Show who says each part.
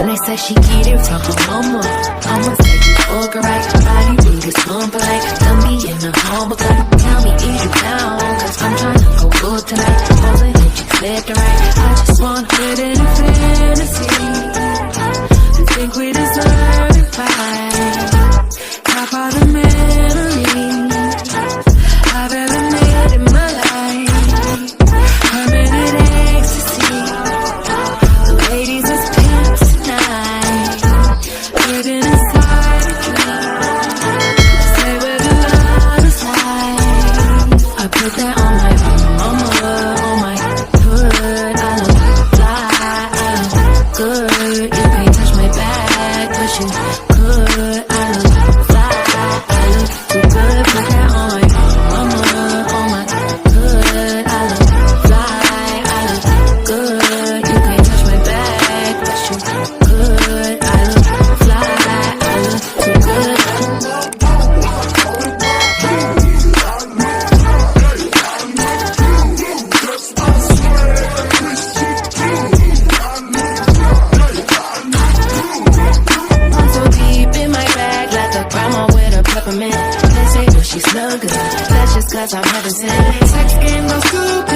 Speaker 1: They say she get it from her mama. I'ma say you fuck right, body rude as pump like. Tell me in the humble club, tell me is you down? Cause I'm tryna go good tonight. Wasn't hit you left and right. I just want it in a fantasy. I think we deserve it right. Top of the memories I've ever made in my life. Permanent ecstasy. The ladies is pimps tonight. Living inside a dream. Say where the love is high. I put that on my mama, on my hood. I look fly, I look good. You can't touch my back, but you could. I look fly, I look too good. Put that on my mama, on my hood. I look fly, I look good. You can't touch my back, but you could. I look fly, I look too good. I'm so deep in my bag, like a grandma with a peppermint. They say, well, she smell good. That's just cause I'm heaven sent. Sex game goes stupid.